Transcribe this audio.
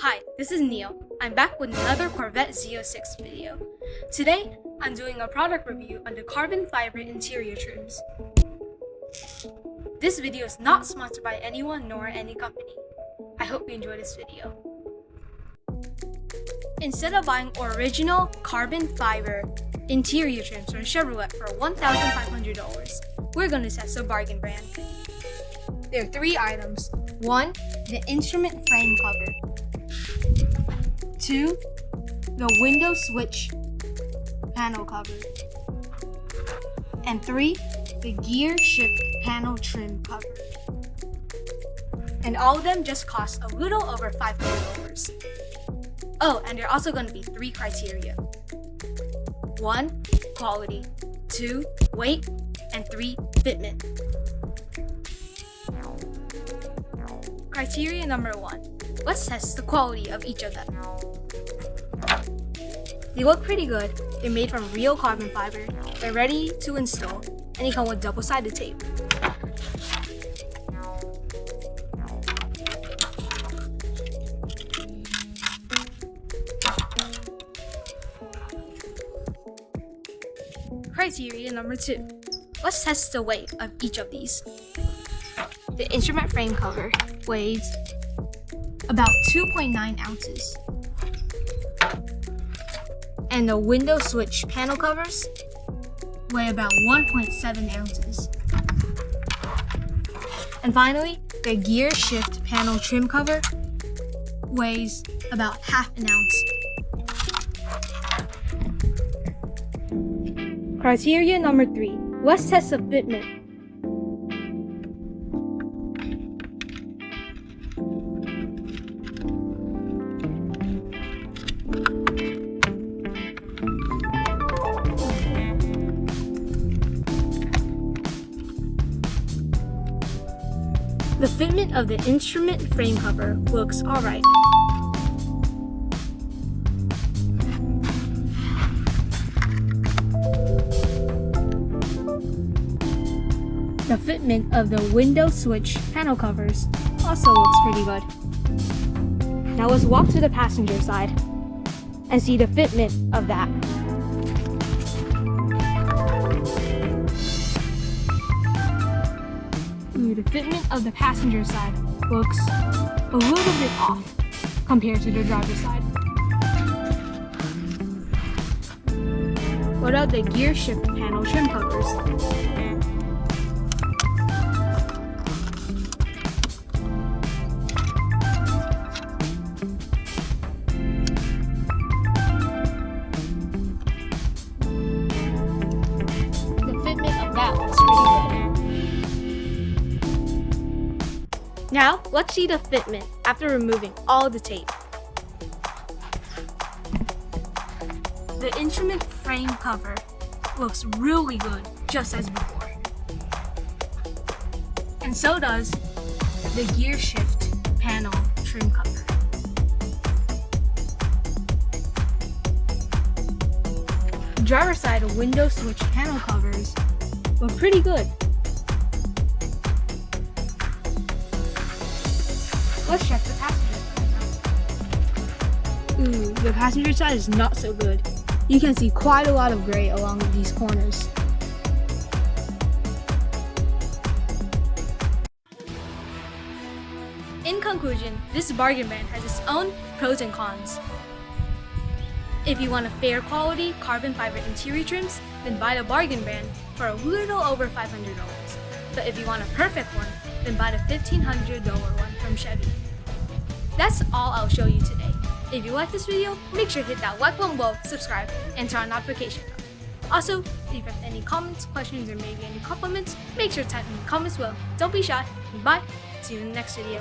Hi, this is Neil. I'm back with another Corvette Z06 video. Today, I'm doing a product review on the carbon fiber interior trims. This video is not sponsored by anyone nor any company. I hope you enjoy this video. Instead of buying original carbon fiber interior trims from Chevrolet for $1,500, we're going to test a bargain brand. There are 3 items. 1. The instrument frame cover. 2. The window switch panel cover. And 3. The gear shift panel trim cover. And all of them just cost a little over $500. Oh, and there are also going to be 3 criteria. 1. Quality. 2. Weight. And 3. Fitment. Criteria number 1. Let's test the quality of each of them. They look pretty good. They're made from real carbon fiber. They're ready to install, and they come with double-sided tape. Criteria number 2. Let's test the weight of each of these. The instrument frame cover weighs about 2.9 ounces. And the window switch panel covers weigh about 1.7 ounces. And finally, the gear shift panel trim cover weighs about half an ounce. Criteria number 3. Let's test the fitment. The fitment of the instrument frame cover looks alright. The fitment of the window switch panel covers also looks pretty good. Now let's walk to the passenger side and see the fitment of that. The fitment of the passenger side looks a little bit off compared to the driver's side. What about the gear shift panel trim covers? The fitment of that looks pretty good. Now, let's see the fitment after removing all the tape. The instrument frame cover looks really good, just as before. And so does the gear shift panel trim cover. The driver's side window switch panel covers look pretty good. Let's check the passenger side. The passenger side is not so good. You can see quite a lot of gray along these corners. In conclusion, this bargain brand has its own pros and cons. If you want a fair quality carbon fiber interior trims, then buy the bargain brand for a little over $500. But if you want a perfect one, then buy the $1,500 one from Chevy. That's all I'll show you today. If you like this video, make sure to hit that like button below, subscribe, and turn on notification bell. Also, if you have any comments, questions, or maybe any compliments, make sure to type in the comments below. Don't be shy, and bye. See you in the next video.